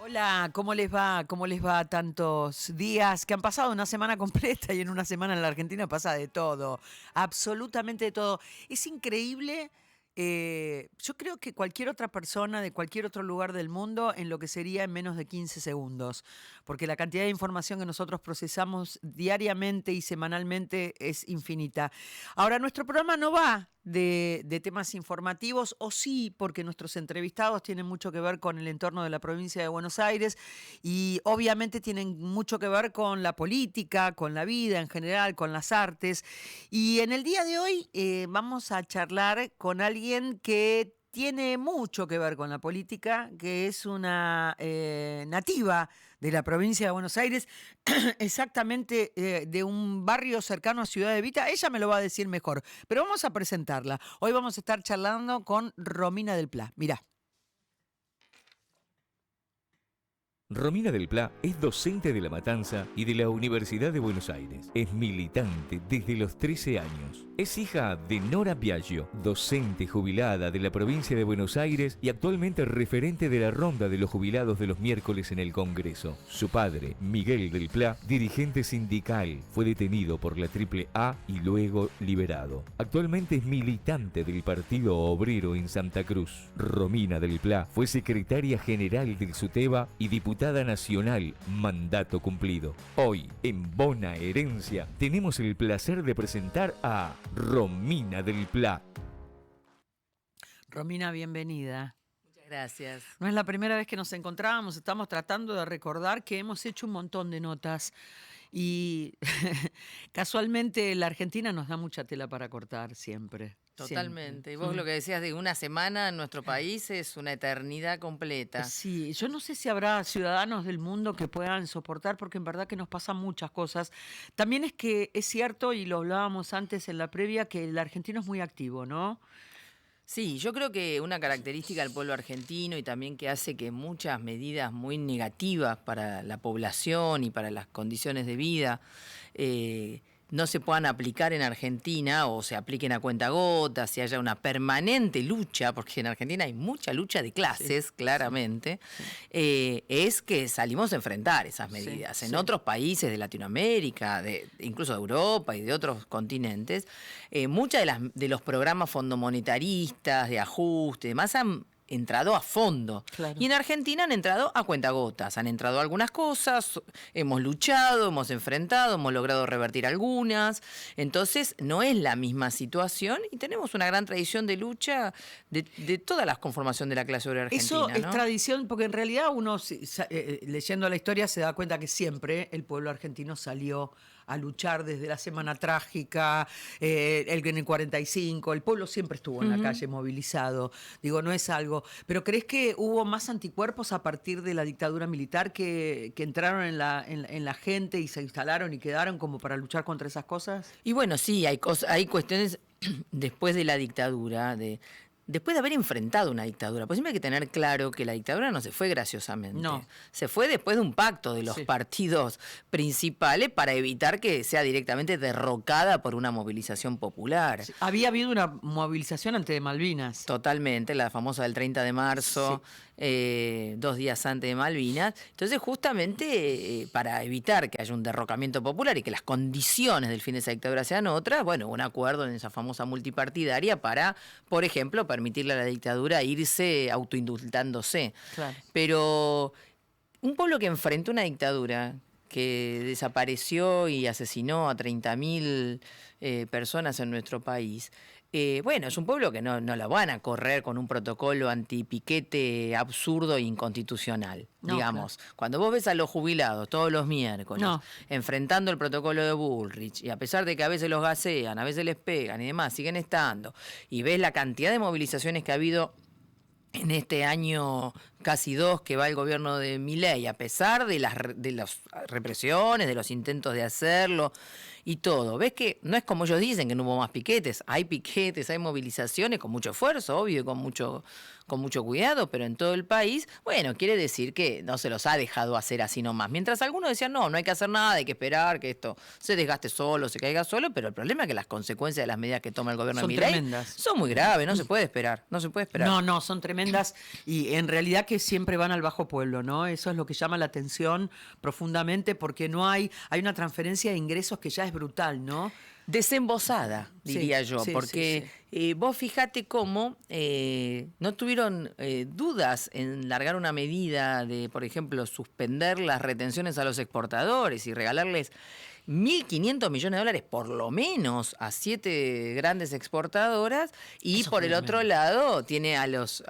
Hola, ¿cómo les va? ¿Cómo les va tantos días que han pasado una semana completa y en una semana en la Argentina pasa de todo, absolutamente de todo? Es increíble. Yo creo que cualquier otra persona de cualquier otro lugar del mundo en lo que sería en menos de 15 segundos, porque la cantidad de información que nosotros procesamos diariamente y semanalmente es infinita. Ahora, nuestro programa no va de temas informativos, o sí, porque nuestros entrevistados tienen mucho que ver con el entorno de la provincia de Buenos Aires y obviamente tienen mucho que ver con la política, con la vida en general, con las artes. Y en el día de hoy vamos a charlar con alguien que tiene mucho que ver con la política, que es una nativa de la provincia de Buenos Aires, exactamente de un barrio cercano a Ciudad Evita. Ella me lo va a decir mejor, pero vamos a presentarla. Hoy vamos a estar charlando con Romina del Pla. Mirá. Romina del Pla es docente de La Matanza y de la Universidad de Buenos Aires. Es militante desde los 13 años. Es hija de Nora Biagio, docente jubilada de la provincia de Buenos Aires y actualmente referente de la ronda de los jubilados de los miércoles en el Congreso. Su padre, Miguel del Pla, dirigente sindical, fue detenido por la AAA y luego liberado. Actualmente es militante del Partido Obrero en Santa Cruz. Romina del Pla fue secretaria general del SUTEBA y diputada nacional, mandato cumplido. Hoy, en Bonaerencia, tenemos el placer de presentar a Romina del Pla. Romina, bienvenida. Muchas gracias. No es la primera vez que nos encontrábamos, estamos tratando de recordar que hemos hecho un montón de notas y casualmente la Argentina nos da mucha tela para cortar siempre. Totalmente. Siempre. Y vos lo que decías de una semana en nuestro país es una eternidad completa. Sí, yo no sé si habrá ciudadanos del mundo que puedan soportar, porque en verdad que nos pasan muchas cosas. También es que es cierto, y lo hablábamos antes en la previa, que el argentino es muy activo, ¿no? Sí, yo creo que una característica del pueblo argentino y también que hace que muchas medidas muy negativas para la población y para las condiciones de vida no se puedan aplicar en Argentina o se apliquen a cuentagotas, y haya una permanente lucha, porque en Argentina hay mucha lucha de clases, Sí, claramente, es que salimos a enfrentar esas medidas. Sí, En sí. otros países de Latinoamérica, incluso de Europa y de otros continentes, muchos de los programas fondomonetaristas, de ajuste, demás, han entrado a fondo. Claro. Y en Argentina han entrado a cuentagotas, han entrado algunas cosas, hemos luchado, hemos enfrentado, hemos logrado revertir algunas. Entonces no es la misma situación y tenemos una gran tradición de lucha de toda la conformación de la clase obrera argentina. Eso es ¿no? tradición, porque en realidad uno, leyendo la historia, se da cuenta que siempre el pueblo argentino salió a luchar desde la Semana Trágica, en el 45, el pueblo siempre estuvo en la calle movilizado. Digo, no es algo. ¿Pero crees que hubo más anticuerpos a partir de la dictadura militar que entraron en la gente y se instalaron y quedaron como para luchar contra esas cosas? Y bueno, sí, hay cuestiones después de la dictadura, después de haber enfrentado una dictadura, pues siempre hay que tener claro que la dictadura no se fue graciosamente. No. Se fue después de un pacto de los partidos principales para evitar que sea directamente derrocada por una movilización popular. Sí. Había habido una movilización antes de Malvinas. Totalmente, la famosa del 30 de marzo, 2 días antes de Malvinas. Entonces, justamente para evitar que haya un derrocamiento popular y que las condiciones del fin de esa dictadura sean otras, bueno, un acuerdo en esa famosa multipartidaria para, por ejemplo, permitirle a la dictadura irse autoindultándose. Claro. Pero un pueblo que enfrentó una dictadura, que desapareció y asesinó a 30.000 personas en nuestro país, bueno, es un pueblo que no la van a correr con un protocolo antipiquete absurdo e inconstitucional, No, digamos. claro. Cuando vos ves a los jubilados todos los miércoles No. enfrentando el protocolo de Bullrich, y a pesar de que a veces los gasean, a veces les pegan y demás, siguen estando, y ves la cantidad de movilizaciones que ha habido en este año casi 2 que va el gobierno de Milei, a pesar de las represiones, de los intentos de hacerlo y todo. Ves que no es como ellos dicen, que no hubo más piquetes, hay movilizaciones con mucho esfuerzo, obvio, y con mucho cuidado, pero en todo el país, bueno, quiere decir que no se los ha dejado hacer así nomás. Mientras algunos decían, no hay que hacer nada, hay que esperar que esto se desgaste solo, se caiga solo, pero el problema es que las consecuencias de las medidas que toma el gobierno de Son Milei tremendas. son muy graves, no se puede esperar. No, son tremendas y en realidad que siempre van al bajo pueblo, ¿no? Eso es lo que llama la atención profundamente porque hay una transferencia de ingresos que ya es brutal, ¿no? Desembosada, diría Sí, yo, sí, porque sí. vos fíjate cómo no tuvieron dudas en largar una medida de, por ejemplo, suspender las retenciones a los exportadores y regalarles 1.500 millones de dólares por lo menos a 7 grandes exportadoras y Eso por fue el otro tremendo. lado tiene a los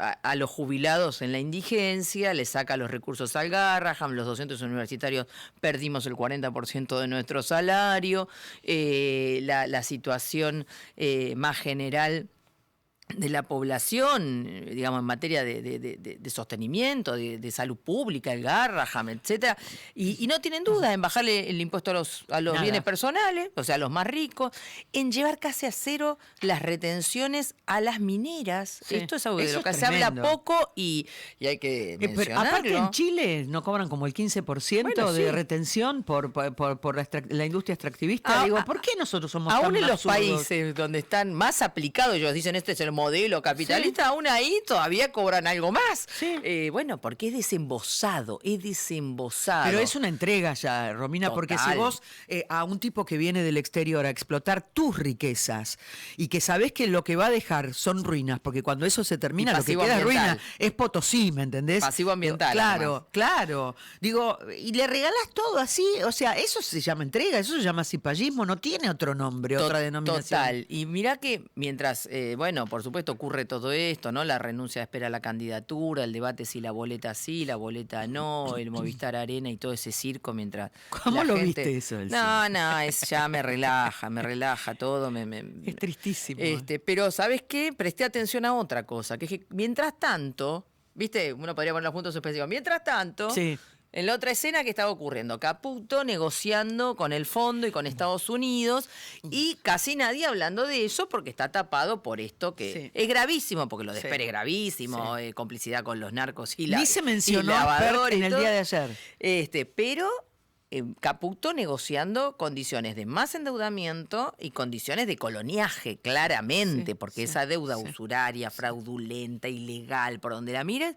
jubilados en la indigencia, le saca los recursos al Garraham, los docentes universitarios perdimos el 40% de nuestro salario, la situación más general de la población, digamos, en materia de sostenimiento, de salud pública, el Garraham, etcétera, y no tienen duda en bajarle el impuesto a los Nada. bienes personales, o sea, a los más ricos, en llevar casi a cero las retenciones a las mineras. Sí, Esto es algo de eso lo que es se habla tremendo. poco y hay que Pero aparte en mencionarlo. Chile no cobran como el 15% Bueno, de sí. retención por la industria extractivista. Ah, Digo, ¿por qué nosotros somos Aún tan en los absurdos? países donde están más aplicados, ellos dicen este es el modelo capitalista, aún ahí todavía cobran algo más. Sí. Bueno, porque es desembosado, es desembosado. Pero es una entrega ya, Romina, porque si Total. vos a un tipo que viene del exterior a explotar tus riquezas y que sabés que lo que va a dejar son ruinas, porque cuando eso se termina Y lo que pasivo queda es ambiental. ruina, es Potosí, ¿me entendés? Pasivo ambiental, Claro, además. claro. Digo, y le regalás todo así, o sea, eso se llama entrega, eso se llama cipallismo, no tiene otro nombre, otra denominación. Total. Y mirá que mientras, bueno, por supuesto ocurre todo esto, ¿no? La renuncia espera la candidatura, el debate si la boleta sí, la boleta no, el Movistar Arena y todo ese circo mientras ¿Cómo la lo gente... viste eso del No, ya me relaja todo, Es tristísimo. Pero ¿sabes qué? Presté atención a otra cosa, que es que mientras tanto, ¿viste? Uno podría poner los puntos suspensivos. Mientras tanto, Sí. en la otra escena que estaba ocurriendo, Caputo negociando con el fondo y con Estados Unidos y casi nadie hablando de eso porque está tapado por esto que Sí. es gravísimo, porque lo de Sí. Esper es gravísimo, complicidad con los narcos y la Ni se mencionó y a Spert lavadores y en el todo. día de ayer. Pero Caputo negociando condiciones de más endeudamiento y condiciones de coloniaje, claramente, Sí, porque sí, esa deuda sí. usuraria, fraudulenta, ilegal, por donde la mires,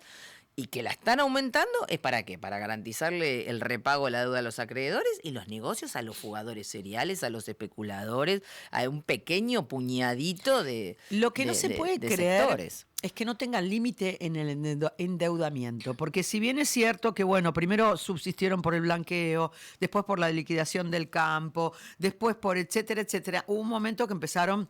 y que la están aumentando, ¿es para qué? Para garantizarle el repago de la deuda a los acreedores y los negocios a los jugadores seriales, a los especuladores, a un pequeño puñadito de Lo que no se puede de creer sectores. es que no tengan límite en el endeudamiento, porque si bien es cierto que, bueno, primero subsistieron por el blanqueo, después por la liquidación del campo, después por etcétera, etcétera, hubo un momento que empezaron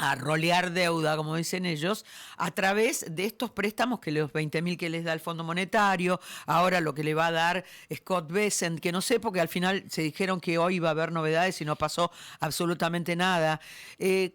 a rolear deuda, como dicen ellos, a través de estos préstamos que los 20.000 que les da el Fondo Monetario, ahora lo que le va a dar Scott Bessent, que no sé, porque al final se dijeron que hoy iba a haber novedades y no pasó absolutamente nada.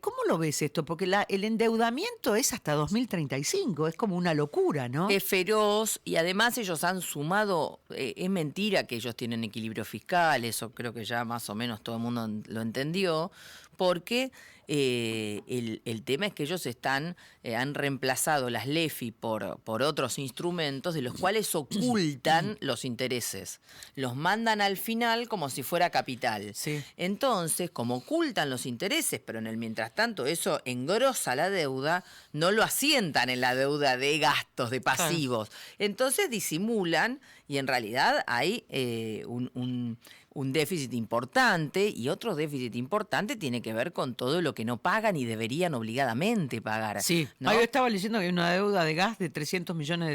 ¿Cómo lo ves esto? Porque el endeudamiento es hasta 2035, es como una locura, ¿no? Es feroz y además ellos han sumado, es mentira que ellos tienen equilibrio fiscal, eso creo que ya más o menos todo el mundo lo entendió, porque el tema es que ellos han reemplazado las LEFI por otros instrumentos de los cuales ocultan los intereses. Los mandan al final como si fuera capital. Sí. Entonces, como ocultan los intereses, pero en el mientras tanto eso engrosa la deuda, no lo asientan en la deuda de gastos, de pasivos. Entonces disimulan y en realidad hay un déficit importante y otro déficit importante tiene que ver con todo lo que no pagan y deberían obligadamente pagar. Sí, ¿no? yo estaba leyendo que hay una deuda de gas de 300 millones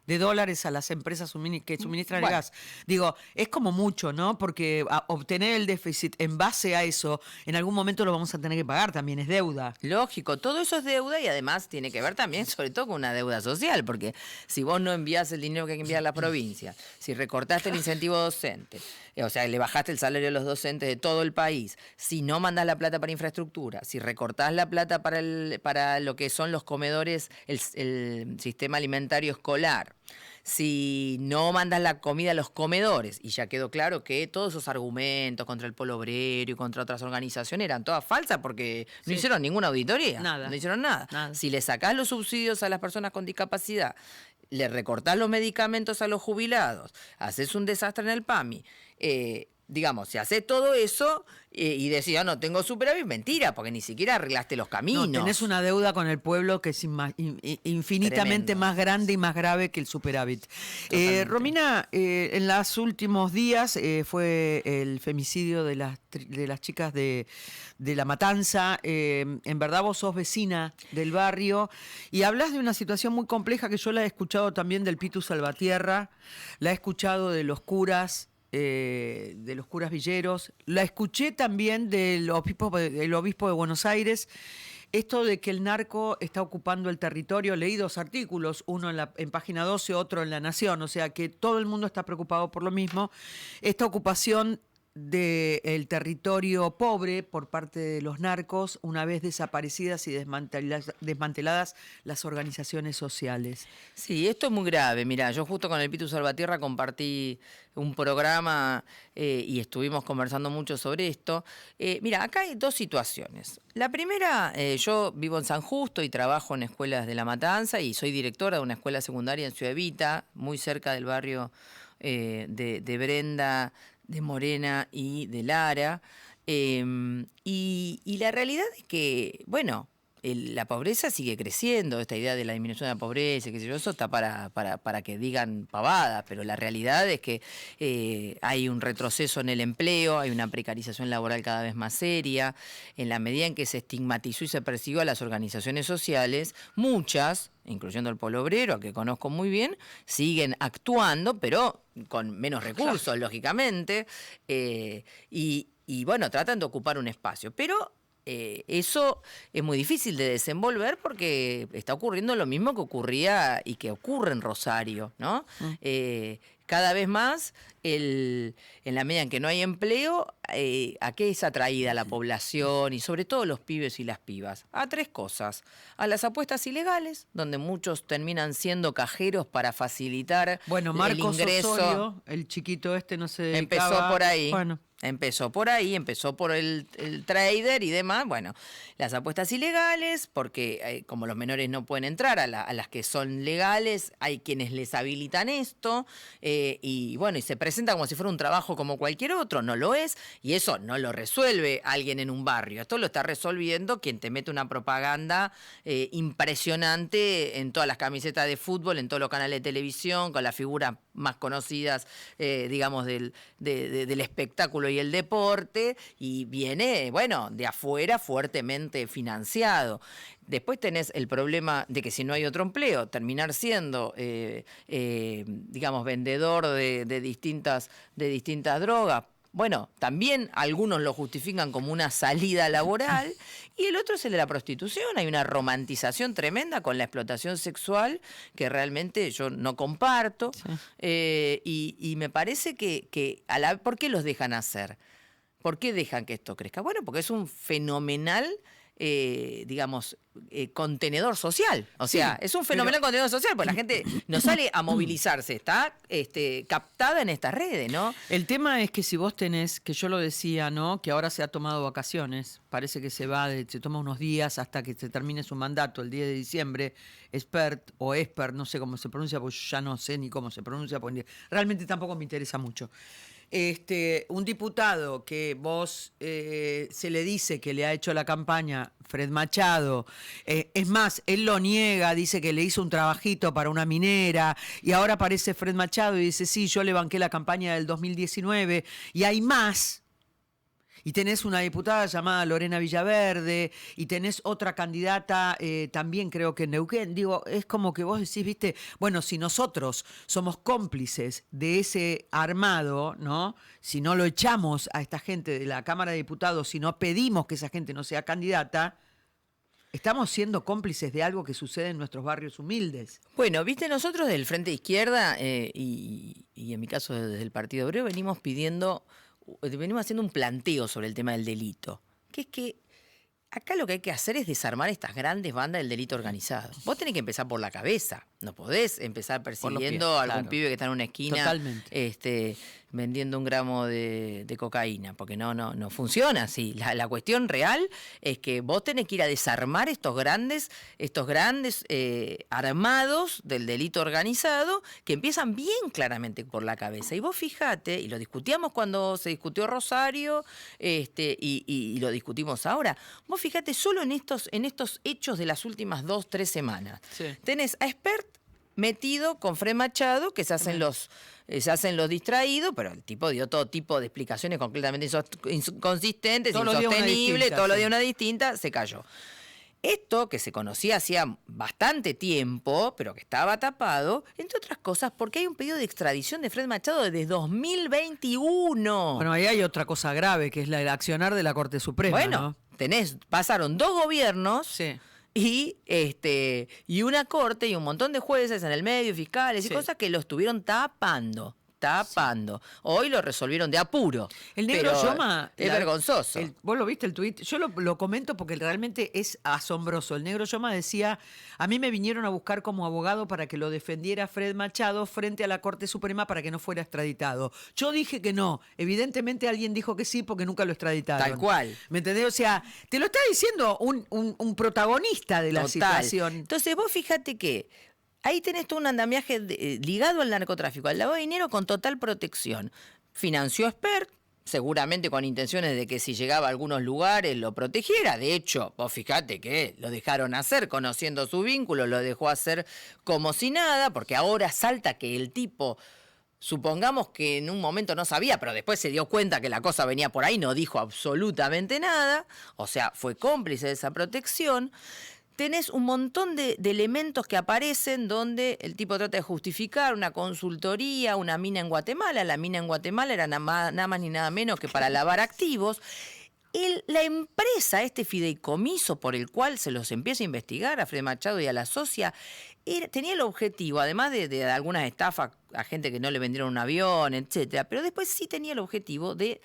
de dólares a las empresas que suministran Bueno. el gas. Digo, es como mucho, ¿no? Porque obtener el déficit en base a eso, en algún momento lo vamos a tener que pagar, también es deuda. Lógico, todo eso es deuda y además tiene que ver también sobre todo con una deuda social, porque si vos no envías el dinero que hay que enviar a la provincia, si recortaste el incentivo docente, o sea, le bajaste el salario a los docentes de todo el país, si no mandás la plata para infraestructura, si recortás la plata para lo que son los comedores, el sistema alimentario escolar, si no mandas la comida a los comedores, y ya quedó claro que todos esos argumentos contra el Polo Obrero y contra otras organizaciones eran todas falsas porque no Sí. hicieron ninguna auditoría. Nada. No hicieron nada. Nada. Si le sacás los subsidios a las personas con discapacidad, le recortás los medicamentos a los jubilados, haces un desastre en el PAMI, digamos, si haces todo eso y decís, no tengo superávit, mentira, porque ni siquiera arreglaste los caminos. No, tenés una deuda con el pueblo que es infinitamente Tremendo. más grande y más grave que el superávit. Totalmente. Romina, en los últimos días fue el femicidio de las chicas de La Matanza. En verdad vos sos vecina del barrio y hablas de una situación muy compleja que yo la he escuchado también del Pitu Salvatierra, la he escuchado de los curas. De los curas villeros, la escuché también del obispo de Buenos Aires, esto de que el narco está ocupando el territorio. Leí 2 artículos, uno en Página 12, otro en La Nación, o sea que todo el mundo está preocupado por lo mismo, esta ocupación del territorio pobre por parte de los narcos una vez desaparecidas y desmanteladas las organizaciones sociales. Sí, esto es muy grave. Mira, yo justo con el Pitu Salvatierra compartí un programa y estuvimos conversando mucho sobre esto. Mira, acá hay 2 situaciones. La primera, yo vivo en San Justo y trabajo en escuelas de La Matanza y soy directora de una escuela secundaria en Ciudad Evita, muy cerca del barrio de Brenda, de Morena y de Lara. Y la realidad es que, bueno, la pobreza sigue creciendo, esta idea de la disminución de la pobreza, qué sé yo, eso está para que digan pavadas, pero la realidad es que hay un retroceso en el empleo, hay una precarización laboral cada vez más seria. En la medida en que se estigmatizó y se persiguió a las organizaciones sociales, muchas, incluyendo el Polo Obrero, a que conozco muy bien, siguen actuando, pero con menos recursos, lógicamente, y bueno, tratan de ocupar un espacio, pero eso es muy difícil de desenvolver porque está ocurriendo lo mismo que ocurría y que ocurre en Rosario, ¿no? Cada vez más, en la medida en que no hay empleo, ¿a qué es atraída la población y sobre todo los pibes y las pibas? A 3 cosas. A las apuestas ilegales, donde muchos terminan siendo cajeros para facilitar Bueno, el Marcos ingreso. Osorio, el chiquito no se dedicaba. Empezó por ahí. Bueno. Empezó por ahí, empezó por el trader y demás. Bueno, las apuestas ilegales, porque como los menores no pueden entrar a las que son legales, hay quienes les habilitan esto. Y bueno, y se presenta como si fuera un trabajo como cualquier otro. No lo es. Y eso no lo resuelve alguien en un barrio. Esto lo está resolviendo quien te mete una propaganda impresionante en todas las camisetas de fútbol, en todos los canales de televisión, con las figuras más conocidas, digamos, del espectáculo y el deporte, y viene, bueno, de afuera fuertemente financiado. Después tenés el problema de que si no hay otro empleo, terminar siendo, digamos, vendedor de distintas drogas. Bueno, también algunos lo justifican como una salida laboral y el otro es el de la prostitución. Hay una romantización tremenda con la explotación sexual que realmente yo no comparto. Sí. Y me parece que ¿por qué los dejan hacer? ¿Por qué dejan que esto crezca? Bueno, porque es un fenomenal digamos, contenedor social. O sea, es un fenomenal contenedor social, porque la gente no sale a movilizarse, está captada en estas redes, ¿no? El tema es que si vos tenés, que yo lo decía, ¿no? Que ahora se ha tomado vacaciones, parece que se toma unos días hasta que se termine su mandato, el 10 de diciembre, Espert o Esper, no sé cómo se pronuncia, porque yo ya no sé ni cómo se pronuncia, porque realmente tampoco me interesa mucho. Un diputado que vos se le dice que le ha hecho la campaña, Fred Machado, es más, él lo niega, dice que le hizo un trabajito para una minera y ahora aparece Fred Machado y dice, sí, yo le banqué la campaña del 2019 y hay más. Y tenés una diputada llamada Lorena Villaverde y tenés otra candidata también creo que en Neuquén. Digo, es como que vos decís, viste, bueno, si nosotros somos cómplices de ese armado, ¿no? Si no lo echamos a esta gente de la Cámara de Diputados, si no pedimos que esa gente no sea candidata, estamos siendo cómplices de algo que sucede en nuestros barrios humildes. Bueno, viste, nosotros del Frente Izquierda y en mi caso desde el Partido Obrero venimos haciendo un planteo sobre el tema del delito, que es que acá lo que hay que hacer es desarmar estas grandes bandas del delito organizado. Vos tenés que empezar por la cabeza, no podés empezar persiguiendo a algún pibe que está en una esquina vendiendo 1 gramo de cocaína, porque no funciona así. La cuestión real es que vos tenés que ir a desarmar estos grandes armados del delito organizado que empiezan bien claramente por la cabeza. Y vos fijate, y lo discutíamos cuando se discutió Rosario, y lo discutimos ahora, vos fijate solo en estos hechos de las últimas 2-3 semanas. Sí. Tenés a Espert metido con Fred Machado, que se hacen los distraídos, pero el tipo dio todo tipo de explicaciones completamente inconsistentes, insostenibles, todos los días una distinta, se cayó. Esto que se conocía hacía bastante tiempo, pero que estaba tapado, entre otras cosas, porque hay un pedido de extradición de Fred Machado desde 2021. Bueno, ahí hay otra cosa grave, que es el accionar de la Corte Suprema, bueno, ¿no? Pasaron 2 gobiernos. Sí. Y una corte y un montón de jueces en el medio, fiscales y cosas que lo estuvieron tapando. Sí. Hoy lo resolvieron de apuro. El negro Yoma es vergonzoso. ¿Vos lo viste el tuit? Yo lo comento porque realmente es asombroso. El negro Yoma decía, a mí me vinieron a buscar como abogado para que lo defendiera Fred Machado frente a la Corte Suprema para que no fuera extraditado. Yo dije que no. Evidentemente alguien dijo que sí porque nunca lo extraditaron. Tal cual. ¿Me entendés? O sea, te lo está diciendo un protagonista de la situación. Entonces vos fíjate que ahí tenés todo un andamiaje ligado al narcotráfico, al lavado de dinero con total protección. Financió Espert, seguramente con intenciones de que si llegaba a algunos lugares lo protegiera. De hecho, vos fijate que lo dejaron hacer, conociendo su vínculo, lo dejó hacer como si nada, porque ahora salta que el tipo, supongamos que en un momento no sabía, pero después se dio cuenta que la cosa venía por ahí, no dijo absolutamente nada, o sea, fue cómplice de esa protección. Tenés un montón de elementos que aparecen donde el tipo trata de justificar una consultoría, una mina en Guatemala. La mina en Guatemala era nada más ni nada menos que para lavar activos. La empresa, este fideicomiso por el cual se los empieza a investigar a Fred Machado y a la socia, tenía el objetivo, además de algunas estafas a gente que no le vendieron un avión, etcétera, pero después sí tenía el objetivo de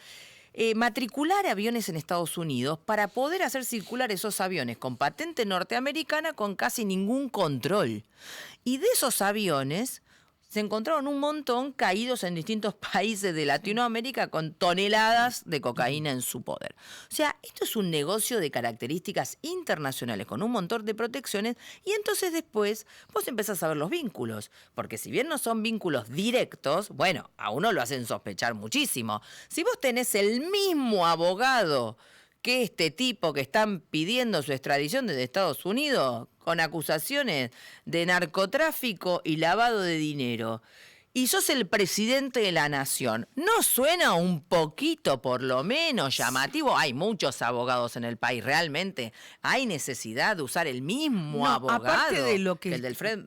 matricular aviones en Estados Unidos para poder hacer circular esos aviones con patente norteamericana con casi ningún control. Y de esos aviones se encontraron un montón caídos en distintos países de Latinoamérica con toneladas de cocaína en su poder. O sea, esto es un negocio de características internacionales con un montón de protecciones y entonces después vos empezás a ver los vínculos. Porque si bien no son vínculos directos, bueno, a uno lo hacen sospechar muchísimo. Si vos tenés el mismo abogado que este tipo que están pidiendo su extradición desde Estados Unidos con acusaciones de narcotráfico y lavado de dinero, y sos el presidente de la nación, ¿no suena un poquito, por lo menos, llamativo? Hay muchos abogados en el país, realmente. ¿Hay necesidad de usar el mismo abogado aparte de lo que el del Fred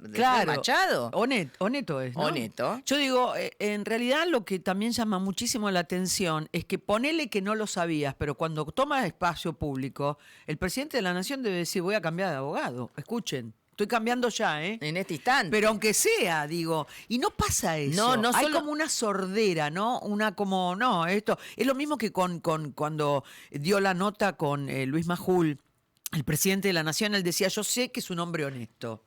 Machado? Honesto es, ¿no? Honesto. Yo digo, en realidad lo que también llama muchísimo la atención es que ponele que no lo sabías, pero cuando tomas espacio público, el presidente de la nación debe decir, voy a cambiar de abogado. Escuchen. Estoy cambiando ya, ¿eh? En este instante. Pero aunque sea, digo, y no pasa eso. No hay solo como una sordera, ¿no? Esto es lo mismo que cuando dio la nota con Luis Majul, el presidente de la Nación, él decía, yo sé que es un hombre honesto.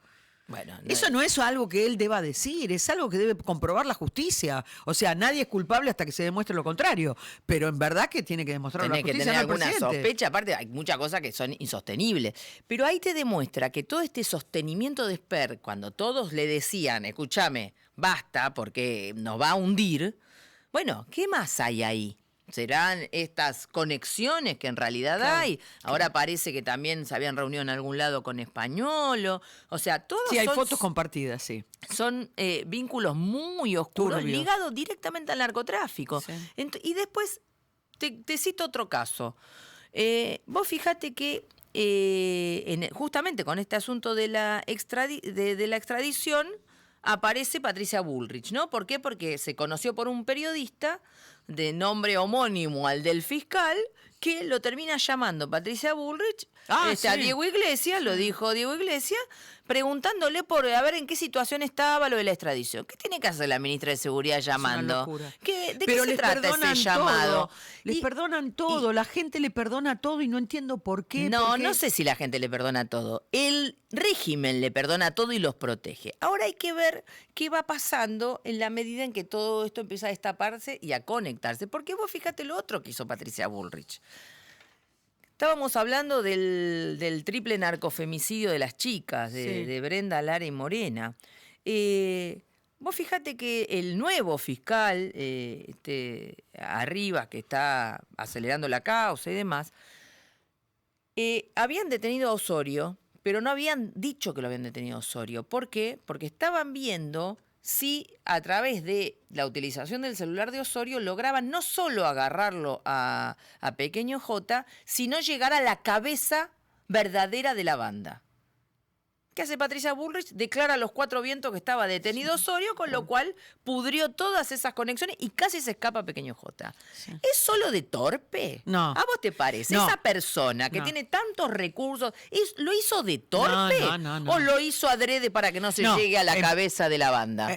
Bueno, eso no es algo que él deba decir, es algo que debe comprobar la justicia. O sea, nadie es culpable hasta que se demuestre lo contrario. Pero en verdad que tiene que demostrar la justicia. Tiene que tener alguna sospecha. Aparte, hay muchas cosas que son insostenibles. Pero ahí te demuestra que todo este sostenimiento de Espert, cuando todos le decían, escúchame, basta porque nos va a hundir. Bueno, ¿qué más hay ahí? ¿Serán estas conexiones que en realidad hay? Ahora parece que también se habían reunido en algún lado con Españolo. O sea, todos hay fotos compartidas, sí. Son vínculos muy oscuros ligados directamente al narcotráfico. Sí. Y después te cito otro caso. Vos fíjate que justamente con este asunto de la extradición aparece Patricia Bullrich, ¿no? ¿Por qué? Porque se conoció por un periodista de nombre homónimo al del fiscal que lo termina llamando Patricia Bullrich a Sí. Diego Iglesias, lo dijo Diego Iglesias, preguntándole por a ver en qué situación estaba lo de la extradición. ¿Qué tiene que hacer la ministra de Seguridad llamando? locura. ¿De Pero qué se les trata perdonan ese llamado? todo. Les perdonan todo. La gente le perdona todo y no entiendo por qué. No, porque... no sé si la gente le perdona todo. El régimen le perdona todo y los protege. Ahora hay que ver qué va pasando en la medida en que todo esto empieza a destaparse y a conectarse. Porque vos fíjate lo otro que hizo Patricia Bullrich. Estábamos hablando del triple narcofemicidio de las chicas, de Brenda, Lara y Morena. Vos fíjate que el nuevo fiscal, Arribas, que está acelerando la causa y demás, habían detenido a Osorio, pero no habían dicho que lo habían detenido a Osorio. ¿Por qué? Porque estaban viendo si a través de la utilización del celular de Osorio lograban no solo agarrarlo a Pequeño J, sino llegar a la cabeza verdadera de la banda. ¿Qué hace Patricia Bullrich? Declara a los cuatro vientos que estaba detenido Osorio, con lo cual pudrió todas esas conexiones y casi se escapa Pequeño J. Sí. ¿Es solo de torpe? No. ¿A vos te parece? No. Esa persona que No. tiene tantos recursos, ¿lo hizo de torpe? No. ¿O lo hizo adrede para que no se No, llegue a la cabeza de la banda?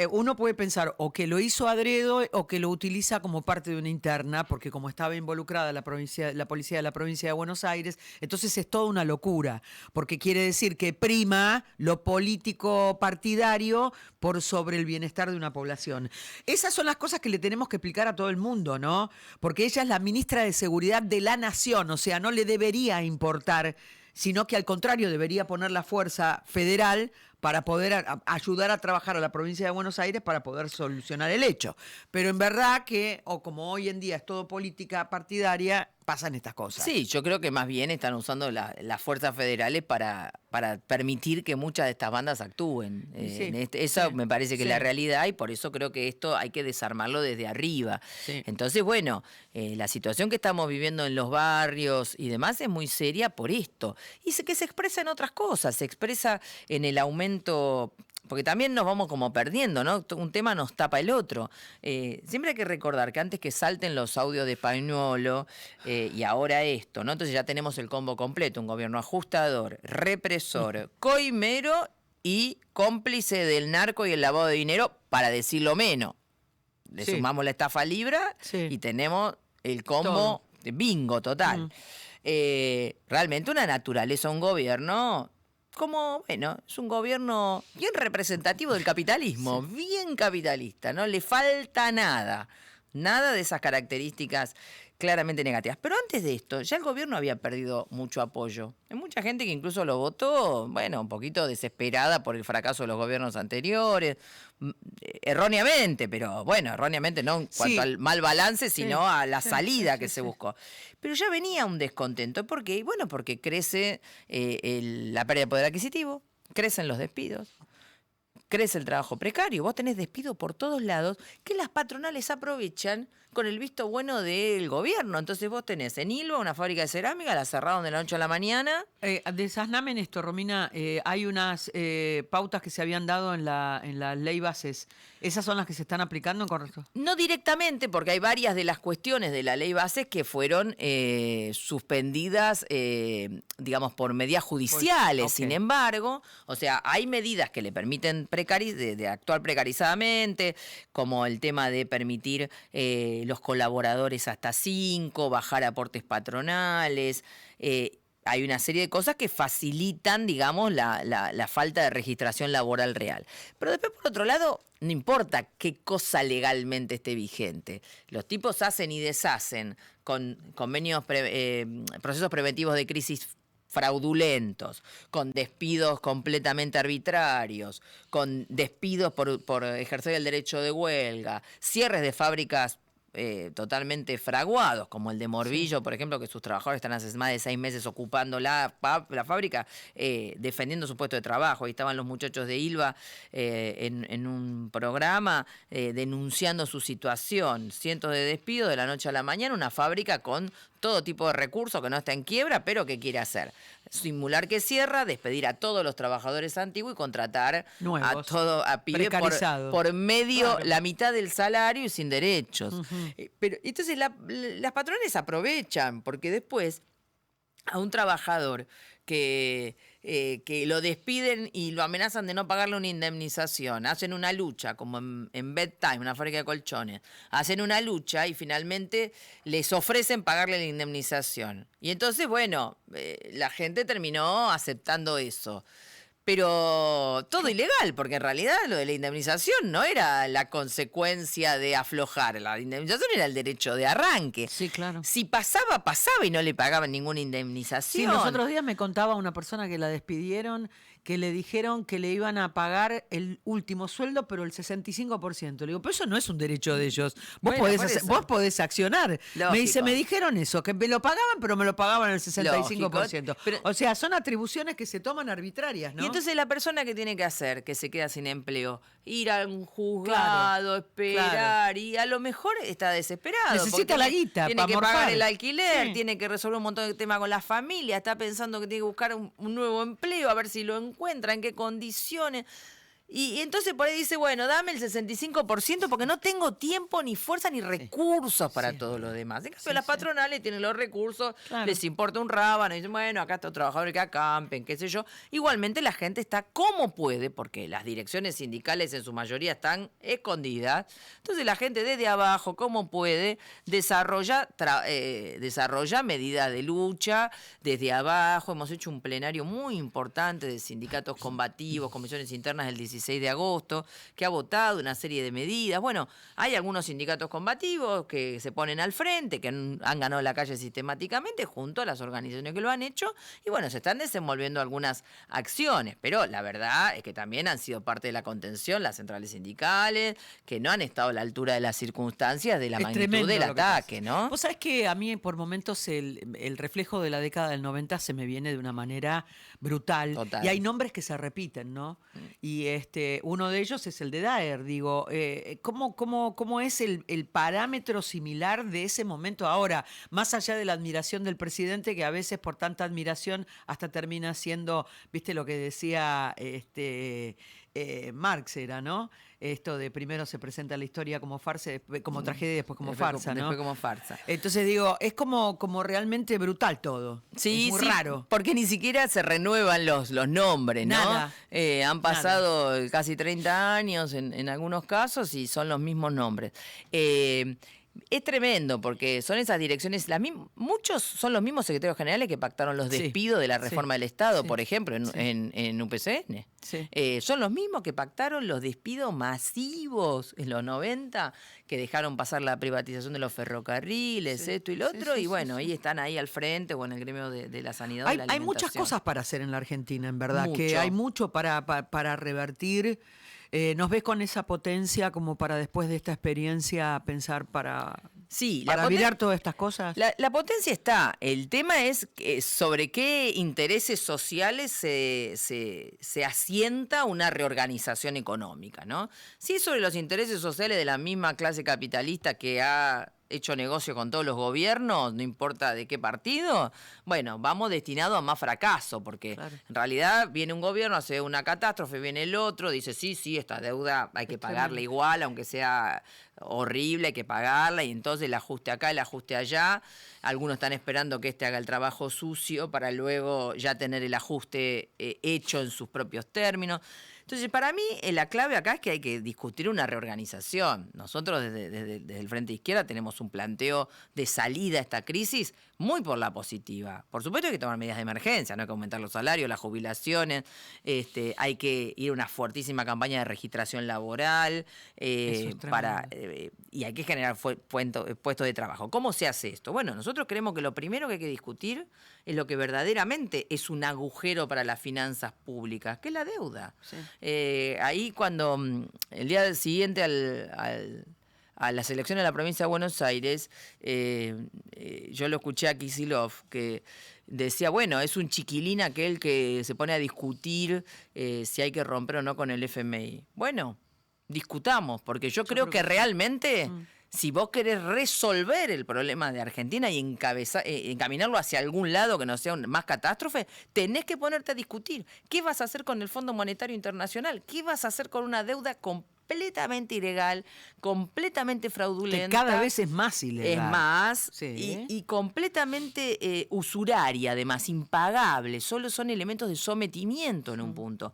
Uno puede pensar o que lo hizo adredo o que lo utiliza como parte de una interna, porque como estaba involucrada la policía de la provincia de Buenos Aires, entonces es toda una locura, porque quiere decir que prima lo político partidario por sobre el bienestar de una población. Esas son las cosas que le tenemos que explicar a todo el mundo, ¿no? Porque ella es la ministra de Seguridad de la Nación, o sea, no le debería importar, sino que al contrario debería poner la fuerza federal para poder ayudar a trabajar a la provincia de Buenos Aires para poder solucionar el hecho. Pero en verdad que, o como hoy en día es todo política partidaria, pasan estas cosas. Sí, yo creo que más bien están usando las fuerzas federales para permitir que muchas de estas bandas actúen. Sí, Eso sí, me parece que es sí. la realidad y por eso creo que esto hay que desarmarlo desde arriba. Sí. Entonces, bueno, la situación que estamos viviendo en los barrios y demás es muy seria por esto. Y que se expresa en otras cosas, se expresa en el aumento... Porque también nos vamos como perdiendo, ¿no? Un tema nos tapa el otro. Siempre hay que recordar que antes que salten los audios de Pañuolo y ahora esto, ¿no? Entonces ya tenemos el combo completo, un gobierno ajustador, represor, coimero y cómplice del narco y el lavado de dinero, para decirlo menos. Le Sí. sumamos la estafa Libra Sí. y tenemos el combo Todo. de bingo total. Realmente una naturaleza, un gobierno... Como, bueno, es un gobierno bien representativo del capitalismo, bien capitalista, no le falta nada de esas características claramente negativas. Pero antes de esto, ya el gobierno había perdido mucho apoyo. Hay mucha gente que incluso lo votó, bueno, un poquito desesperada por el fracaso de los gobiernos anteriores, erróneamente, pero bueno, erróneamente no en cuanto al mal balance, sino a la salida que se buscó. Pero ya venía un descontento. ¿Por qué? Bueno, porque crece la pérdida de poder adquisitivo, crecen los despidos, crece el trabajo precario. Vos tenés despido por todos lados que las patronales aprovechan con el visto bueno del gobierno. Entonces vos tenés en Ilva una fábrica de cerámica, la cerraron de la noche a la mañana. Desasname en esto, Romina. Hay unas pautas que se habían dado en la ley bases. ¿Esas son las que se están aplicando, correcto? No directamente, porque hay varias de las cuestiones de la ley bases que fueron suspendidas, digamos, por medidas judiciales. Ok. Sin embargo, o sea, hay medidas que le permiten de actuar precarizadamente, como el tema de permitir los colaboradores hasta 5, bajar aportes patronales. Hay una serie de cosas que facilitan, digamos, la falta de registración laboral real. Pero después, por otro lado, no importa qué cosa legalmente esté vigente. Los tipos hacen y deshacen con convenios, procesos preventivos de crisis fraudulentos, con despidos completamente arbitrarios, con despidos por ejercer el derecho de huelga, cierres de fábricas totalmente fraguados, como el de Morbillo, por ejemplo, que sus trabajadores están hace más de 6 meses ocupando la fábrica, defendiendo su puesto de trabajo. Ahí estaban los muchachos de Ilva en un programa denunciando su situación. Cientos de despidos de la noche a la mañana, una fábrica con todo tipo de recursos que no está en quiebra, pero que quiere hacer. Simular que cierra, despedir a todos los trabajadores antiguos y contratar Nuevos, a pibes precarizados. por medio, Claro. la mitad del salario y sin derechos. Pero entonces las patrones aprovechan, porque después a un trabajador que lo despiden y lo amenazan de no pagarle una indemnización, hacen una lucha, como en Bedtime, una fábrica de colchones, hacen una lucha y finalmente les ofrecen pagarle la indemnización. Y entonces, bueno, la gente terminó aceptando eso. Pero todo ilegal, porque en realidad lo de la indemnización no era la consecuencia de aflojar. La indemnización era el derecho de arranque. Sí, claro. Si pasaba, pasaba y no le pagaban ninguna Sí, indemnización. los otros días me contaba una persona que la despidieron, que le dijeron que le iban a pagar el último sueldo, pero el 65%. Le digo, pero eso no es un derecho de ellos. Bueno, por eso. Vos podés accionar. Me dice, Lógico. me dijeron eso, que me lo pagaban, pero me lo pagaban el 65%. Lógico, pero- O sea, son atribuciones que se toman arbitrarias, ¿no? Y entonces la persona que tiene que hacer, que se queda sin empleo, ir a un juzgado, esperar, y a lo mejor está desesperado. Necesita porque la guita tiene para que morfar. pagar el alquiler, Sí. tiene que resolver un montón de temas con la familia, está pensando que tiene que buscar un nuevo empleo, a ver si lo encuentra, en qué condiciones. Y entonces por ahí dice, bueno, dame el 65% porque no tengo tiempo, ni fuerza, ni recursos para Sí. todo lo demás. En cambio, Sí, las sí. patronales tienen los recursos, Claro. les importa un rábano, y dicen, bueno, acá estos trabajadores que acampen, qué sé yo. Igualmente la gente está como puede, porque las direcciones sindicales en su mayoría están escondidas. Entonces la gente desde abajo, como puede, desarrolla medidas de lucha desde abajo. Hemos hecho un plenario muy importante de sindicatos combativos, comisiones internas del 16 de agosto, que ha votado una serie de medidas. Bueno, hay algunos sindicatos combativos que se ponen al frente, que han ganado la calle sistemáticamente junto a las organizaciones que lo han hecho, y bueno, se están desenvolviendo algunas acciones, pero la verdad es que también han sido parte de la contención las centrales sindicales, que no han estado a la altura de las circunstancias de la Es magnitud tremendo del lo que ataque, pasa. ¿no? Vos sabés que a mí por momentos el reflejo de la década del 90 se me viene de una manera brutal. Total. Y hay nombres que se repiten, ¿no? Y uno de ellos es el de Daer. Digo, ¿cómo es el parámetro similar de ese momento ahora? Más allá de la admiración del presidente, que a veces por tanta admiración hasta termina siendo, viste lo que decía Marx era, ¿no? Esto de primero se presenta la historia como farsa, como tragedia y después como farsa, ¿no? Después como farsa. Entonces digo, es como realmente brutal todo. Sí, es muy sí, raro. porque ni siquiera se renuevan los nombres, ¿no? Nada. Han pasado casi 30 años en algunos casos y son los mismos nombres. Es tremendo porque son esas direcciones, muchos son los mismos secretarios generales que pactaron los Sí, despidos de la sí, reforma del Estado, sí, por ejemplo, sí. en UPCN. Sí. Son los mismos que pactaron los despidos masivos en los 90, que dejaron pasar la privatización de los ferrocarriles, Sí, esto y lo sí, otro, sí, y sí, bueno, sí. ahí están ahí al frente o en el gremio de la sanidad o Hay, de la hay muchas alimentación. cosas para hacer en la Argentina, en verdad, que Mucho. hay mucho para revertir. ¿Nos ves con esa potencia como para después de esta experiencia pensar para Sí, virar todas estas cosas? La potencia está. El tema es sobre qué intereses sociales se asienta una reorganización económica, ¿no? Si es sobre los intereses sociales de la misma clase capitalista que ha hecho negocio con todos los gobiernos, no importa de qué partido, bueno, vamos destinados a más fracaso, porque Claro. en realidad viene un gobierno, hace una catástrofe, viene el otro, dice, sí, esta deuda hay que Es pagarla tremendo. igual, aunque sea horrible, hay que pagarla, y entonces el ajuste acá, el ajuste allá. Algunos están esperando que este haga el trabajo sucio para luego ya tener el ajuste hecho en sus propios términos. Entonces, para mí, la clave acá es que hay que discutir una reorganización. Nosotros desde el Frente Izquierda tenemos un planteo de salida a esta crisis muy por la positiva. Por supuesto hay que tomar medidas de emergencia, no hay que aumentar los salarios, las jubilaciones, hay que ir a una fuertísima campaña de registración laboral Eso es para tremendo. y hay que generar puestos de trabajo. ¿Cómo se hace esto? Bueno, nosotros creemos que lo primero que hay que discutir es lo que verdaderamente es un agujero para las finanzas públicas, que es la deuda. Sí. Ahí cuando el día siguiente a las elecciones de la provincia de Buenos Aires, yo lo escuché a Kicillof, que decía, bueno, es un chiquilín aquel que se pone a discutir si hay que romper o no con el FMI. Bueno, discutamos, porque yo creo que realmente, si vos querés resolver el problema de Argentina y encaminarlo hacia algún lado que no sea más catástrofe, tenés que ponerte a discutir. ¿Qué vas a hacer con el Fondo Monetario Internacional? ¿Qué vas a hacer con una deuda completamente ilegal, completamente fraudulenta. Que cada vez es más ilegal. Es más, Sí. y completamente usuraria, además, impagable. Solo son elementos de sometimiento en un punto.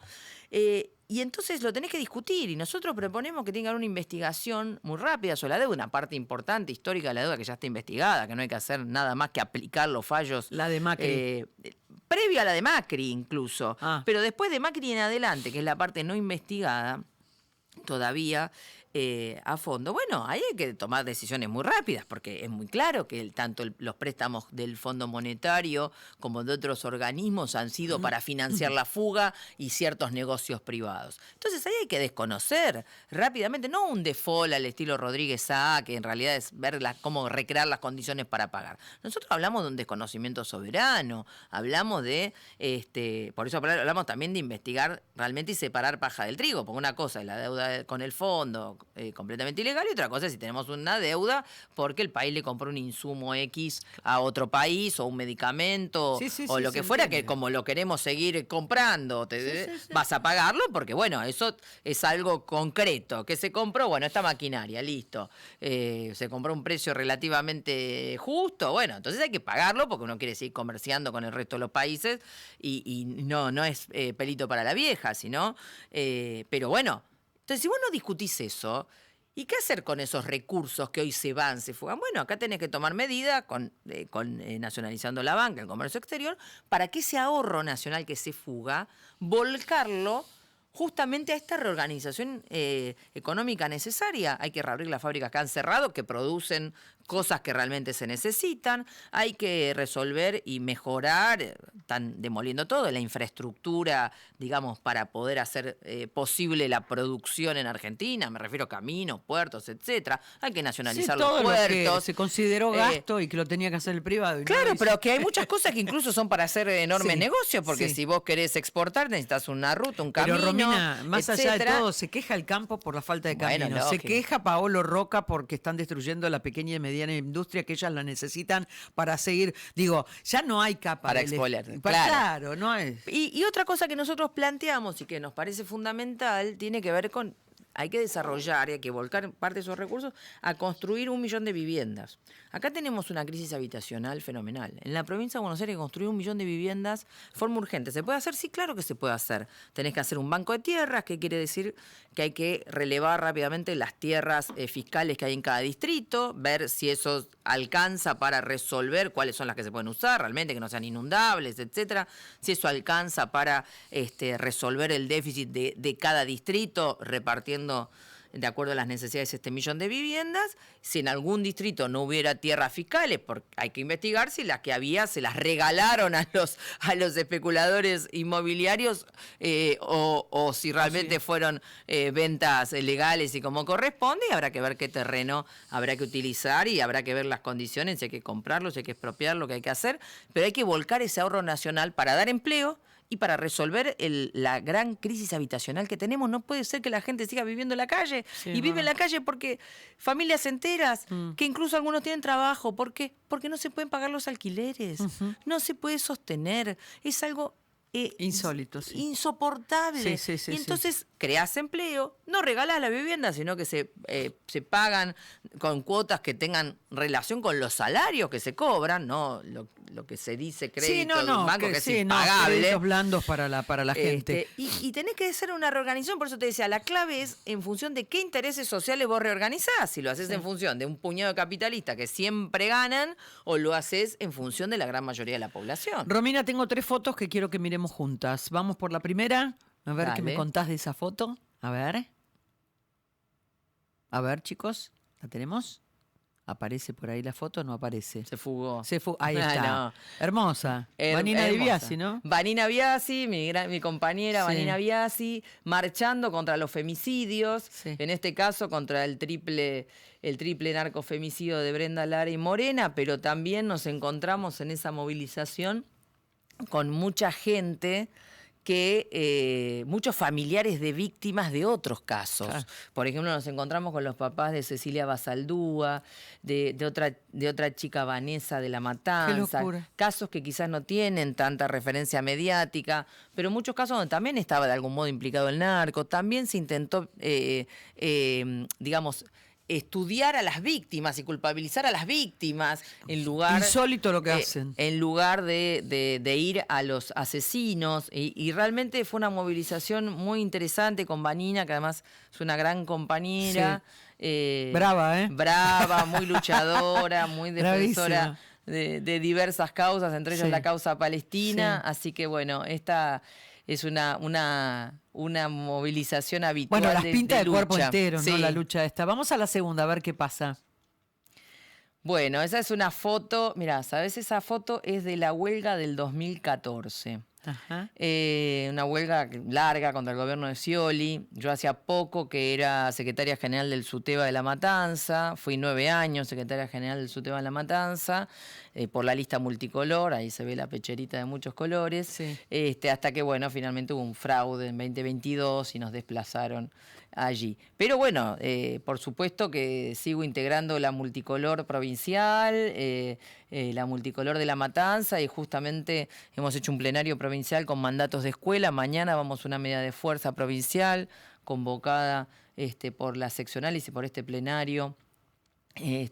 Y entonces lo tenés que discutir. Y nosotros proponemos que tengan una investigación muy rápida sobre la deuda, una parte importante, histórica de la deuda que ya está investigada, que no hay que hacer nada más que aplicar los fallos. La de Macri. Previo a la de Macri, incluso. Ah. Pero después de Macri en adelante, que es la parte no investigada, todavía a fondo. Bueno, ahí hay que tomar decisiones muy rápidas, porque es muy claro que tanto los préstamos del Fondo Monetario como de otros organismos han sido para financiar la fuga y ciertos negocios privados. Entonces ahí hay que desconocer rápidamente, no un default al estilo Rodríguez Sá, que en realidad es ver cómo recrear las condiciones para pagar. Nosotros hablamos de un desconocimiento soberano, hablamos de, por eso hablamos también de investigar realmente y separar paja del trigo, porque una cosa es la deuda con el fondo, completamente ilegal, y otra cosa es si tenemos una deuda porque el país le compró un insumo X a otro país o un medicamento o lo que fuera, que como lo queremos seguir comprando, vas a pagarlo porque, bueno, eso es algo concreto, que se compró, bueno, esta maquinaria, listo, se compró a un precio relativamente justo, bueno, entonces hay que pagarlo porque uno quiere seguir comerciando con el resto de los países y no es pelito para la vieja, sino, pero bueno. Entonces, si vos no discutís eso, ¿y qué hacer con esos recursos que hoy se van, se fugan? Bueno, acá tenés que tomar medidas con nacionalizando la banca, el comercio exterior, para que ese ahorro nacional que se fuga, volcarlo justamente a esta reorganización económica necesaria. Hay que reabrir las fábricas que han cerrado, que producen cosas que realmente se necesitan. Hay que resolver y mejorar, están demoliendo todo, la infraestructura, digamos, para poder hacer posible la producción en Argentina. Me refiero a caminos, puertos, etcétera. Hay que nacionalizar los todo puertos. Lo que se consideró gasto y que lo tenía que hacer el privado. Y Claro, no pero que hay muchas cosas que incluso son para hacer enormes negocios, porque sí. si vos querés exportar necesitas una ruta, un camino. Pero Romina, más allá de etcétera. todo, se queja el campo por la falta de Bueno, caminos. Se lógico. queja Paolo Roca porque están destruyendo la pequeña y mediana industria que ellas la necesitan para seguir. Digo, ya no hay capa. Para expoliar. Claro, no es. Y otra cosa que nosotros planteamos y que nos parece fundamental tiene que ver con, hay que desarrollar y hay que volcar parte de esos recursos a construir 1 millón de viviendas. Acá tenemos una crisis habitacional fenomenal. En la provincia de Buenos Aires construir 1 millón de viviendas de forma urgente. ¿Se puede hacer? Sí, claro que se puede hacer. Tenés que hacer un banco de tierras, que quiere decir que hay que relevar rápidamente las tierras fiscales que hay en cada distrito, ver si eso alcanza para resolver cuáles son las que se pueden usar realmente, que no sean inundables, etcétera. Si eso alcanza para resolver el déficit de cada distrito, repartiendo de acuerdo a las necesidades de 1 millón de viviendas. Si en algún distrito no hubiera tierras fiscales, porque hay que investigar si las que había se las regalaron a los especuladores inmobiliarios o si realmente fueron ventas legales y como corresponde, y habrá que ver qué terreno habrá que utilizar y habrá que ver las condiciones, si hay que comprarlo, si hay que expropiar, lo que hay que hacer, pero hay que volcar ese ahorro nacional para dar empleo y para resolver la gran crisis habitacional que tenemos. No puede ser que la gente siga viviendo en la calle y vive en la calle porque familias enteras, que incluso algunos tienen trabajo. ¿Por qué? Porque no se pueden pagar los alquileres, no se puede sostener. Es algo insólito, sí. Insoportable. Sí, y entonces creás empleo, no regalás la vivienda, sino que se pagan con cuotas que tengan relación con los salarios que se cobran, no lo que se dice crédito de un banco que es impagable. Créditos blandos para la gente. Y tenés que hacer una reorganización, por eso te decía, la clave es en función de qué intereses sociales vos reorganizás. Si lo haces en función de un puñado de capitalistas que siempre ganan, o lo haces en función de la gran mayoría de la población. Romina, tengo 3 fotos que quiero que miremos juntas. Vamos por la primera. A ver Dale. qué me contás de esa foto. A ver. A ver, chicos. ¿La tenemos? ¿Aparece por ahí la foto? No aparece. Se fugó. Ahí está. No. Hermosa. Vanina Di hermosa. Biasi, ¿no? Vanina Biasi, mi compañera Sí. Vanina Biasi, marchando contra los femicidios, Sí. en este caso contra el triple narcofemicidio de Brenda Lara y Morena, pero también nos encontramos en esa movilización con mucha gente que muchos familiares de víctimas de otros casos. Claro. Por ejemplo, nos encontramos con los papás de Cecilia Basaldúa, de otra chica, Vanessa de La Matanza. Qué locura. Casos que quizás no tienen tanta referencia mediática, pero muchos casos donde también estaba de algún modo implicado el narco. También se intentó, digamos, estudiar a las víctimas y culpabilizar a las víctimas en lugar... Insólito lo que hacen. En lugar de ir a los asesinos. Y realmente fue una movilización muy interesante con Vanina, que además es una gran compañera. Brava, ¿eh? Brava, muy luchadora, muy defensora Bravísima. de diversas causas, entre ellas Sí. la causa palestina. Sí. Así que bueno, esta es una movilización habitual. Bueno, las pintas de cuerpo lucha. entero, ¿no? Sí. La lucha esta. Vamos a la segunda, a ver qué pasa. Bueno, esa es una foto, mirá, ¿sabes? Esa foto es de la huelga del 2014. Ajá. Una huelga larga contra el gobierno de Scioli. Yo hacía poco que era secretaria general del SUTEBA de La Matanza. Fui 9 años secretaria general del SUTEBA de La Matanza, por la lista multicolor. Ahí se ve la pecherita de muchos colores. Sí. Hasta que, bueno, finalmente hubo un fraude en 2022 y nos desplazaron allí. Pero bueno, por supuesto que sigo integrando la multicolor provincial, la multicolor de La Matanza, y justamente hemos hecho un plenario provincial con mandatos de escuela. Mañana vamos a una medida de fuerza provincial convocada por las seccionales y por este plenario.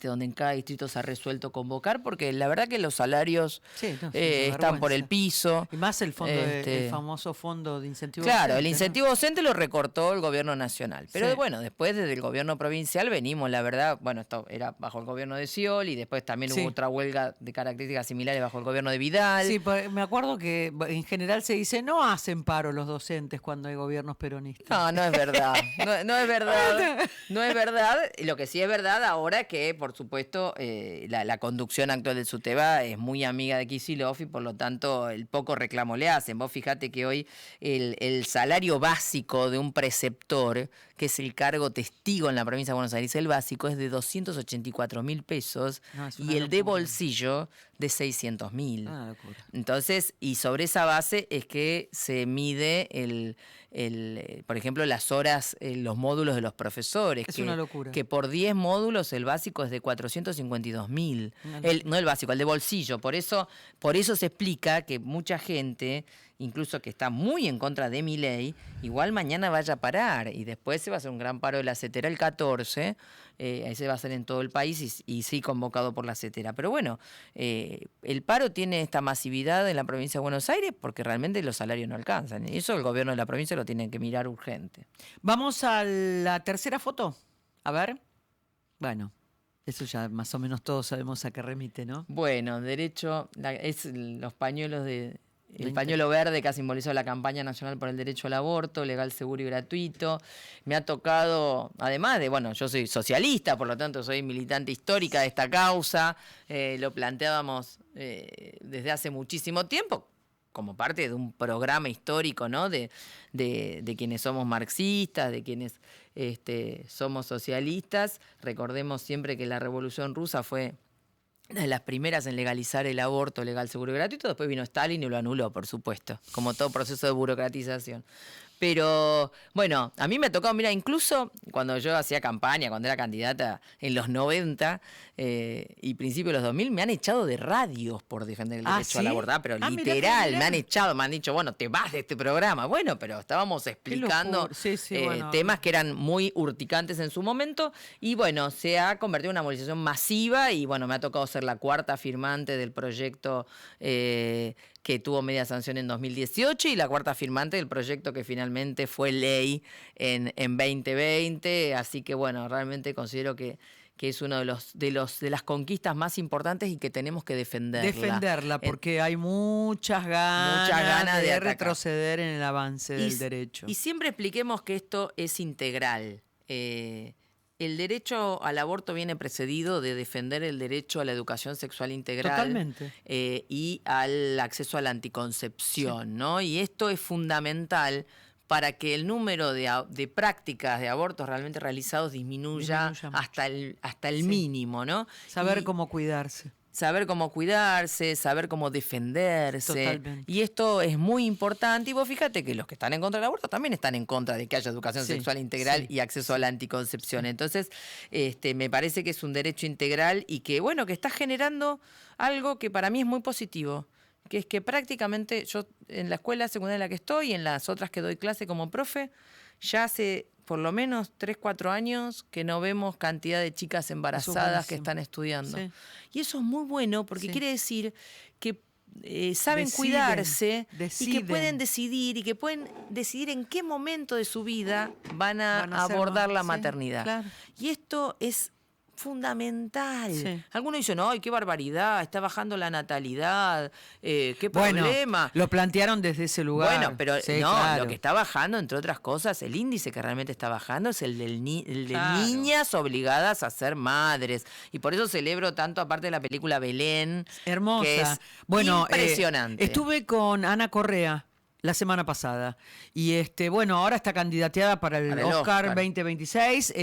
Donde en cada distrito se ha resuelto convocar, porque la verdad que los salarios Sí, no, están por el piso. Y más el fondo el famoso fondo de incentivo Claro, docente, el ¿no? incentivo docente lo recortó el gobierno nacional. Pero Sí. bueno, después desde el gobierno provincial venimos, la verdad, bueno, esto era bajo el gobierno de Scioli, y después también Sí. hubo otra huelga de características similares bajo el gobierno de Vidal. Sí, me acuerdo que en general se dice no hacen paro los docentes cuando hay gobiernos peronistas. No, no es verdad. No es verdad. No es verdad. Y lo que sí es verdad ahora es que, por supuesto, la conducción actual del SUTEBA es muy amiga de Kicillof y por lo tanto el poco reclamo le hacen. Vos fijate que hoy el salario básico de un preceptor, que es el cargo testigo en la provincia de Buenos Aires, el básico es de 284.000 pesos, No, es una y el de locura. bolsillo de 600.000. Una locura. Entonces, y sobre esa base es que se mide por ejemplo, las horas, los módulos de los profesores. Es una locura. Que por 10 módulos el básico es de 452.000. No el básico, el de bolsillo. Por eso se explica que mucha gente, incluso que está muy en contra de Milei, igual mañana vaya a parar, y después se va a hacer un gran paro de la CETERA el 14, ahí se va a hacer en todo el país y sí convocado por la CETERA. Pero bueno, el paro tiene esta masividad en la provincia de Buenos Aires porque realmente los salarios no alcanzan, y eso el gobierno de la provincia lo tiene que mirar urgente. Vamos a la tercera foto. A ver. Bueno, eso ya más o menos todos sabemos a qué remite, ¿no? Bueno, derecho, es los pañuelos el 20. pañuelo verde que ha simbolizado la campaña nacional por el derecho al aborto, legal, seguro y gratuito. Me ha tocado, además de, bueno, yo soy socialista, por lo tanto soy militante histórica de esta causa, lo planteábamos desde hace muchísimo tiempo, como parte de un programa histórico, ¿no? De quienes somos marxistas, de quienes somos socialistas. Recordemos siempre que la Revolución Rusa fue una de las primeras en legalizar el aborto legal, seguro y gratuito. Después vino Stalin y lo anuló, por supuesto, como todo proceso de burocratización. Pero, bueno, a mí me ha tocado, mira, incluso cuando yo hacía campaña, cuando era candidata en los 90 y principios de los 2000, me han echado de radios por defender el derecho a la ¿sí? aborto, pero Mirá, literal, mirá. me han echado, me han dicho, bueno, te vas de este programa. Bueno, pero estábamos explicando locura. Sí, sí, bueno. temas que eran muy urticantes en su momento, y bueno, se ha convertido en una movilización masiva, y bueno, me ha tocado ser la cuarta firmante del proyecto que tuvo media sanción en 2018 y la cuarta firmante del proyecto que finalmente fue ley en 2020. Así que bueno, realmente considero que es uno de las conquistas más importantes y que tenemos que defenderla. Defenderla, porque hay muchas ganas de atacar. retroceder en el avance del derecho. Y siempre expliquemos que esto es integral. El derecho al aborto viene precedido de defender el derecho a la educación sexual integral. Totalmente. Y al acceso a la anticoncepción, ¿no? Y esto es fundamental para que el número de prácticas de abortos realmente realizados disminuya mucho. hasta el Sí. mínimo, ¿no? Saber Y- cómo cuidarse. saber cómo cuidarse, saber cómo defenderse. Totalmente. Y esto es muy importante. Y vos fíjate que los que están en contra del aborto también están en contra de que haya educación Sí, sexual integral sí. y acceso a la anticoncepción. Entonces, me parece que es un derecho integral y que, bueno, que está generando algo que para mí es muy positivo, que es que prácticamente yo en la escuela secundaria en la que estoy y en las otras que doy clase como profe, ya hace por lo menos 3, 4 años que no vemos cantidad de chicas embarazadas que buenísimo. están estudiando. Sí. Y eso es muy bueno porque Sí. quiere decir que saben Deciden, cuidarse y que deciden. pueden decidir y que pueden decidir en qué momento de su vida van a Van a ser abordar mamás, la sí, maternidad. claro. Y esto es fundamental. Sí. Algunos dicen, ¡ay, qué barbaridad! Está bajando la natalidad, qué Bueno, problema. lo plantearon desde ese lugar. Bueno, pero Sí, no, claro. lo que está bajando, entre otras cosas, el índice que realmente está bajando es el de Claro. niñas obligadas a ser madres. Y por eso celebro tanto, aparte de la película Belén, Hermosa. que es Bueno, impresionante. estuve con Ana Correa la semana pasada. Y bueno, ahora está candidateada para el Para el Oscar Oscar. 2026.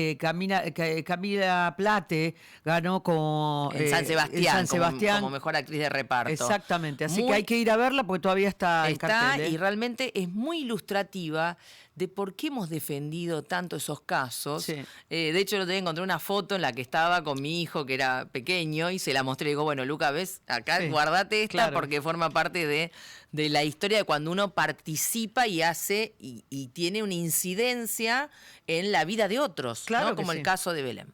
Camila Plate ganó como en San Sebastián, en San Sebastián. como mejor actriz de reparto. Exactamente. Así Muy- que hay que ir a verla porque todavía está en Está cartel. ¿eh? y realmente es muy ilustrativa de por qué hemos defendido tanto esos casos. Sí. De hecho, encontré una foto en la que estaba con mi hijo, que era pequeño, y se la mostré. Y digo, bueno, Luca, ¿ves? Acá Sí, guardate esta claro. porque forma parte de la historia de cuando uno participa y hace y tiene una incidencia en la vida de otros, Claro ¿no? que Como sí. el caso de Belén.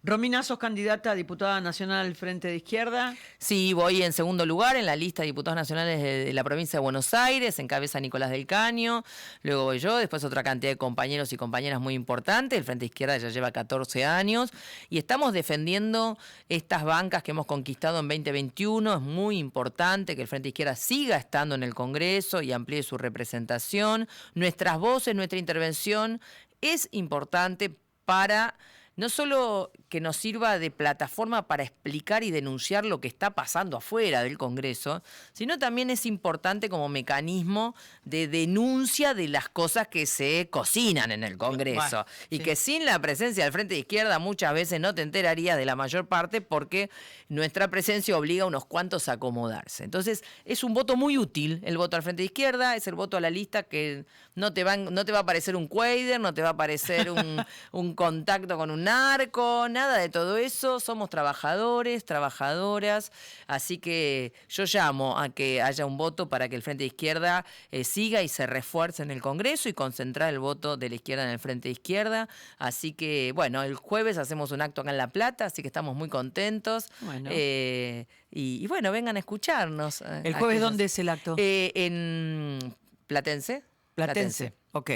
Romina, sos candidata a diputada nacional al Frente de Izquierda. Sí, voy en segundo lugar en la lista de diputados nacionales de la provincia de Buenos Aires, encabeza Nicolás del Caño, luego voy yo, después otra cantidad de compañeros y compañeras muy importantes, el Frente Izquierda ya lleva 14 años y estamos defendiendo estas bancas que hemos conquistado en 2021, es muy importante que el Frente Izquierda siga estando en el Congreso y amplíe su representación, nuestras voces, nuestra intervención es importante para no solo que nos sirva de plataforma para explicar y denunciar lo que está pasando afuera del Congreso, sino también es importante como mecanismo de denuncia de las cosas que se cocinan en el Congreso. Bueno, y sí. que sin la presencia del Frente de Izquierda muchas veces no te enterarías de la mayor parte porque nuestra presencia obliga a unos cuantos a acomodarse. Entonces es un voto muy útil el voto al Frente de Izquierda, es el voto a la lista que no te va a aparecer un cuader, no te va a aparecer un contacto con un narco, nada de todo eso. Somos trabajadores, trabajadoras, así que yo llamo a que haya un voto para que el Frente de Izquierda siga y se refuerce en el Congreso y concentrar el voto de la izquierda en el Frente de Izquierda. Así que, bueno, el jueves hacemos un acto acá en La Plata, así que estamos muy contentos. Bueno. Y bueno, vengan a escucharnos. ¿El jueves dónde es el acto? En Platense. Platense. Ok.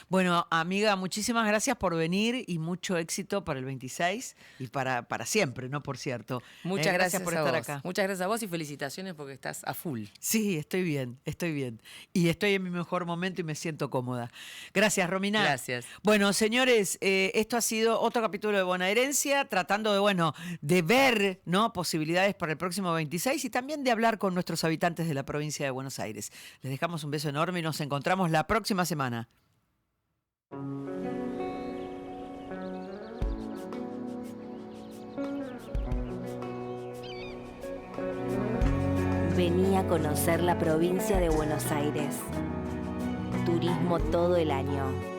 Bueno, amiga, muchísimas gracias por venir y mucho éxito para el 26 y para siempre, ¿no? Por cierto. Muchas gracias por a estar vos. acá. Muchas gracias a vos y felicitaciones porque estás a full. Sí, estoy bien, estoy bien. Y estoy en mi mejor momento y me siento cómoda. Gracias, Romina. Gracias. Bueno, señores, esto ha sido otro capítulo de Bonaerencia, tratando de ver, ¿no? Posibilidades para el próximo 26 y también de hablar con nuestros habitantes de la provincia de Buenos Aires. Les dejamos un beso enorme y nos encontramos la próxima semana. Vení a conocer la provincia de Buenos Aires. Turismo todo el año.